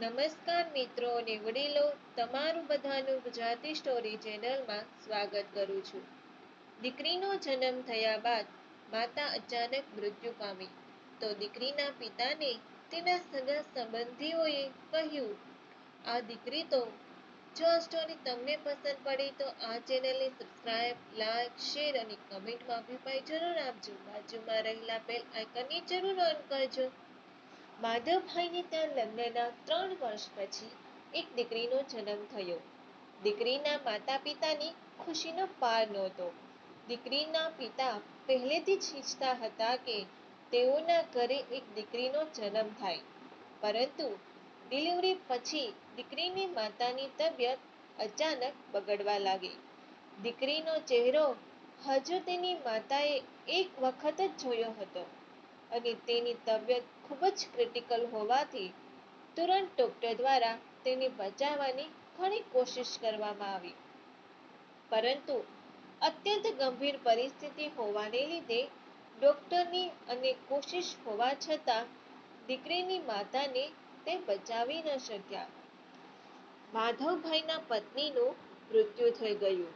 નમસ્કાર મિત્રો અને વડીલો, તમારું બધાનું ગુજરાતી સ્ટોરી ચેનલમાં સ્વાગત કરું છું. દીકરીનો જન્મ થયા બાદ માતા અચાનક મૃત્યુ પામી તો દીકરીના પિતાને તેના સગા સંબંધીઓએ કહ્યું, આ દીકરી તો. જો આ સ્ટોરી તમને પસંદ પડે તો આ ચેનલને સબસ્ક્રાઇબ, લાઈક, શેર અને કમેન્ટમાં અભિપ્રાય જરૂર આપજો. બાજુમાં રહેલા બેલ આઇકનને જરૂર ઓન કરજો. માધવભાઈને ત્યાં લગ્નના 3 વર્ષ પછી એક દીકરીનો જન્મ થયો. દીકરીના માતા પિતાની ખુશીનો પાર નહોતો. દીકરીના પિતા પહેલેથી જ ઈચ્છતા હતા કે તેઓના ઘરે એક દીકરીનો જન્મ થાય, પરંતુ ડિલિવરી પછી દીકરીની માતાની તબિયત અચાનક બગડવા લાગી. દીકરીનો ચહેરો હજુ તેની માતાએ એક વખત જ જોયો હતો અને તેની તબિયત ખૂબ જ ક્રિટિકલ હોવાથી તુરંત ડોક્ટર દ્વારા તેને બચાવવાની ઘણી કોશિશ કરવામાં આવી, પરંતુ અત્યંત ગંભીર પરિસ્થિતિ હોવાને લીધે ડોક્ટરની અને કોશિશ હોવા છતાં દીકરીની માતાને તે બચાવી ન શક્યા. માધવભાઈના પત્નીનું મૃત્યુ થઈ ગયું.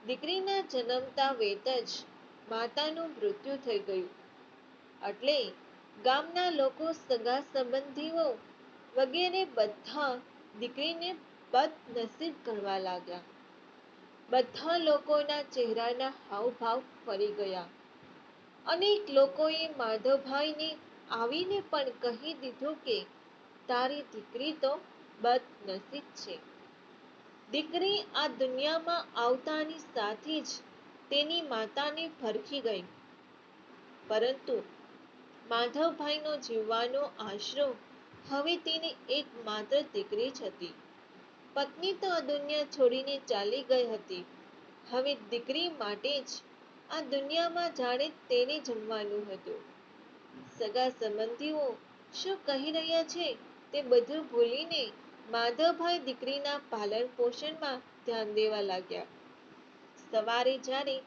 દીકરીના જન્મતા વેત જ માતાનું મૃત્યુ થઈ ગયું એટલે ગામના લોકો, સગા સંબંધીઓ વગેરે બધા દીકરીને બદનસીબ ગણવા લાગ્યા. બધા લોકોના ચહેરાના હાવભાવ ફરી ગયા. અનેક લોકોએ માધવભાઈને આવીને પણ કહી દીધું કે તારી દીકરી તો બદનસીબ છે. દીકરી આ દુનિયામાં આવતાની સાથે જ તેની માતાને ભરખી ગઈ, પરંતુ માધવભાઈનો જીવવાનો આશરો હવે તેની એકમાત્ર દીકરી જ હતી. પત્ની તો આ દુનિયા છોડીને ચાલી ગઈ હતી. હવે દીકરી માટે જ આ દુનિયામાં જાણે તેને જમવાનું હતું. સગા સંબંધીઓ શું કહી રહ્યા છે તે બધું ભૂલીને માધવભાઈ દીકરીના પાલન પોષણમાં ધ્યાન દેવા લાગ્યા. સવારે જ્યારે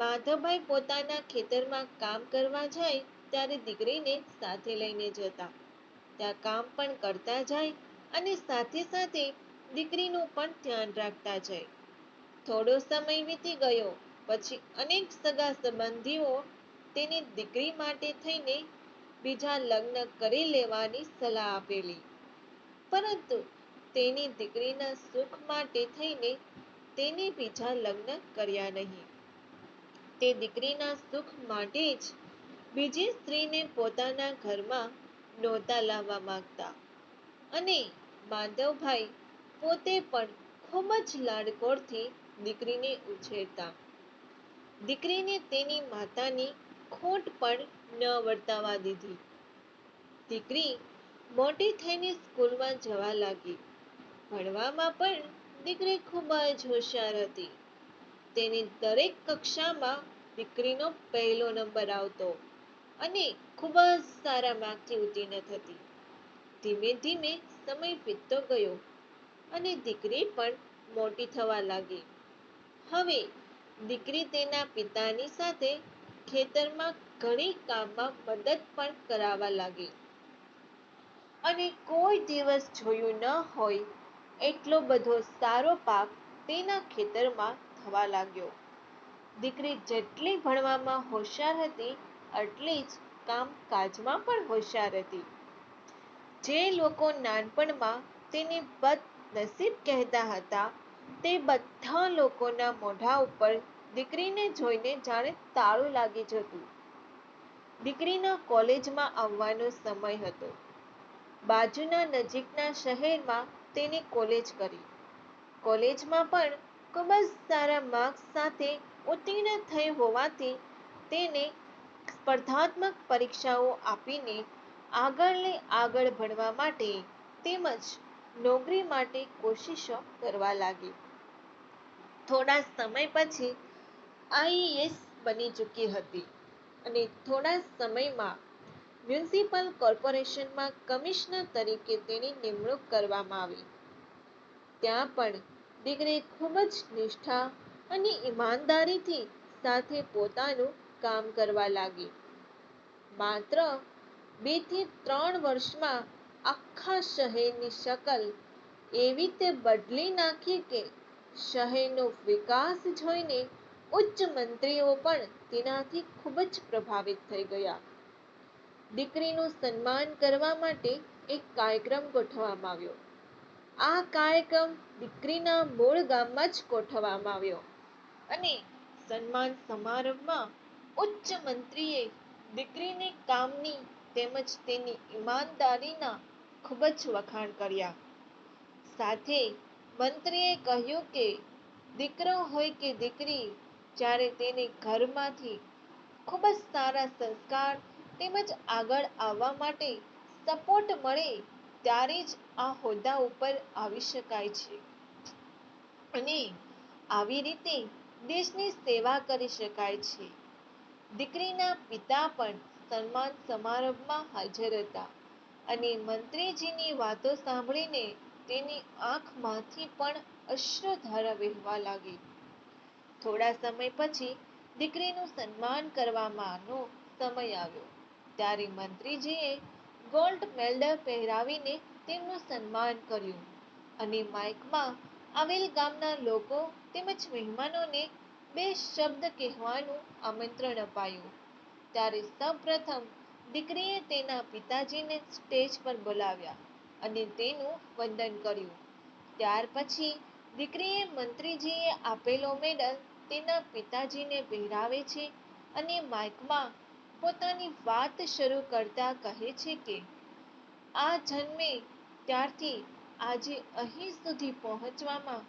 માધવભાઈ પોતાના ખેતરમાં કામ કરવા જાય ત્યારે દીકરીને સાથે લઈને જતા. ત્યાં કામ પણ કરતા જાય અને સાથે સાથે દીકરીનું પણ ધ્યાન રાખતા જાય. થોડો સમય વીતી ગયો પછી અનેક સગા સંબંધીઓ તેની દીકરી માટે થઈને બીજા લગ્ન કરી લેવાની સલાહ આપેલી, પરંતુ તેની દીકરીના સુખ માટે થઈને તેને બીજા લગ્ન કર્યા નહીં. તે દીકરીના સુખ માટે જ બીજી સ્ત્રીને પોતાના ઘરમાં નહોતા લાવવા માંગતા અને માધવભાઈ પોતે પણ ખૂબ જ લાડકોડથી દીકરીને ઉછેરતા. દીકરીને તેની માતાની ખોટ પણ ન વર્તાવા દીધી. દીકરી મોટી થઈને સ્કૂલમાં જવા લાગી. ભણવામાં પણ દીકરી ખૂબ જ હોશિયાર હતી. તેની દરેક કક્ષામાં દીકરીનો પહેલો નંબર આવતો અને ખૂબ જ સારા માર્કથી ઉત્તીર્ણ થતી. ધીમે ધીમે સમય વીતતો ગયો અને દીકરી પણ મોટી થવા લાગી. હવે દીકરી તેના પિતાની સાથે ખેતરમાં ઘણી કામમાં મદદ પણ કરાવવા લાગી અને કોઈ દિવસ જોયું ન હોય એટલો બધો સારો પાક તેના ખેતરમાં થવા લાગ્યો. દીકરી જેટલી ભણવામાં હોશિયાર હતી એટલી જ કામકાજમાં પણ હોશિયાર હતી. જે લોકો નાનપણમાં તેને બદનસીબ કહેતા હતા તે બધા લોકોના મોઢા ઉપર દીકરીને જોઈને જાણે તાળું લાગી જતું. દીકરીના કોલેજમાં આવવાનો સમય હતો. બાજુના નજીકના શહેરમાં તેને કોલેજ કરી. કોલેજમાં પણ ખૂબ જ સારા માર્ક્સ સાથે ઉત્તીર્ણ થઈ હોવાથી તેને સ્પર્ધાત્મક પરીક્ષાઓ આપીને આગળ ભણવા માટે તેમજ નોકરી માટે કોશિશો કરવા લાગી. થોડા સમય પછી આઈએએસ બની ચૂકી હતી અને થોડા સમયમાં મ્યુનિસિપલ કોર્પોરેશનમાં કમિશનર તરીકે તેની નિમણૂક કરવામાં આવી. ત્યાં પણ દીકરી ખૂબ જ નિષ્ઠા અને ઈમાનદારીથી સાથે પોતાનું કામ કરવા લાગી. માત્ર 2 થી 3 વર્ષમાં આખા શહેરની શકલ એવી રીતે બદલી નાખી કે શહેરનો વિકાસ જોઈને ઉચ્ચ મંત્રીઓ પણ તેનાથી ખૂબ જ પ્રભાવિત થઈ ગયા. દીકરીનું સન્માન કરવા માટે એક કાર્યક્રમ ગોઠવવામાં આવ્યો. આ કાર્યક્રમ દીકરીના મૂળ ગામમાં જ ગોઠવવામાં આવ્યો અને સન્માન સમારંભમાં ઉચ્ચ મંત્રીએ દીકરીની કામની તેમજ તેની ઈમાનદારીના ખૂબ જ વખાણ કર્યા. સાથે મંત્રીએ કહ્યું કે દીકરો હોય કે દીકરી, જ્યારે તેને ઘરમાંથી ખૂબ જ સારા સંસ્કાર તેમજ આગળ આવવા માટે સપોર્ટ મળે ત્યારે જ આ હોદ્દા ઉપર આવી શકાય છે અને આવી રીતે દેશની સેવા કરી શકાય છે. દીકરીના પિતા પણ સન્માન સમારંભમાં હાજર હતા અને મંત્રીજીની વાતો સાંભળીને તેની આંખમાંથી પણ અશ્રુધારા વહેવા લાગી. થોડા સમય પછી દીકરીનું સન્માન કરવાનો સમય આવ્યો. ત્યારે મંત્રીજીએ ગોલ્ડ મેડલ પહેરાવીને તેમનું સન્માન કર્યું અને માઇકમાં આવેલ ગામના લોકો તેમજ મહેમાનોને બે શબ્દ કહેવાનું આમંત્રણ અપાયું. ત્યારે સૌપ્રથમ દીકરીએ તેના પિતાજીને સ્ટેજ પર બોલાવ્યા અને તેનું વંદન કર્યું. ત્યાર પછી દીકરીએ મંત્રીજીએ આપેલો મેડલ તેના પિતાજીને પહેરાવે છે અને માઇકમાં પોતાની વાત શરૂ કરતા કહે છે કે આ જન્મે ત્યારથી આજે અહીં સુધી પહોંચવામાં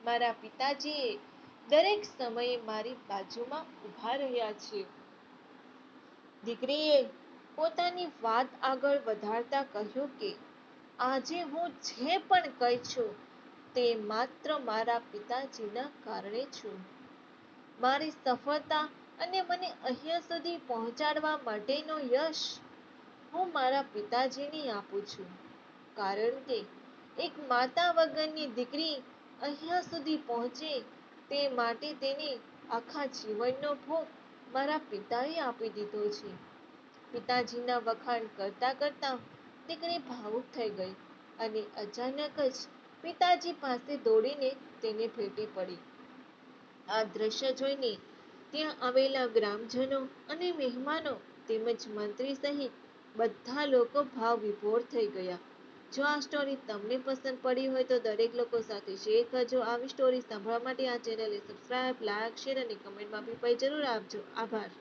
મારા પિતાજીએ દરેક સમયે મારી બાજુમાં ઊભા રહ્યા છે. દીકરીએ પોતાની વાત આગળ વધારતા કહ્યું કે આજે હું જે પણ કઈ છું તે માત્ર મારા પિતાજીના કારણે છું. મારી સફળતા અને મને અહીંયા સુધી પહોંચાડવા માટેનો યશ હું મારા પિતાજીને આપું છું. કારણ કે એક માતા વગરની દીકરી અહીંયા સુધી પહોંચે તે માટે તેને આખા જીવનનો ભોગ મારા પિતાએ આપી દીધો છે. પિતાજીના વખાણ કરતા કરતા દીકરી ભાવુક થઈ ગઈ અને અચાનક જ પિતાજી પાસે દોડીને તેને ભેટી પડી. આ દ્રશ્ય જોઈને ત્યાં આવેલા ગ્રામજનો અને મહેમાનો તેમજ મંત્રી સહિત બધા લોકો ભાવ વિભોર થઈ ગયા. જો આ સ્ટોરી તમને પસંદ પડી હોય તો દરેક લોકો સાથે શેર કરજો. આવી સ્ટોરી સાંભળવા માટે આ ચેનલને સબસ્ક્રાઇબ, લાઇક, શેર અને કમેન્ટમાં બી જરૂર આપજો. આભાર.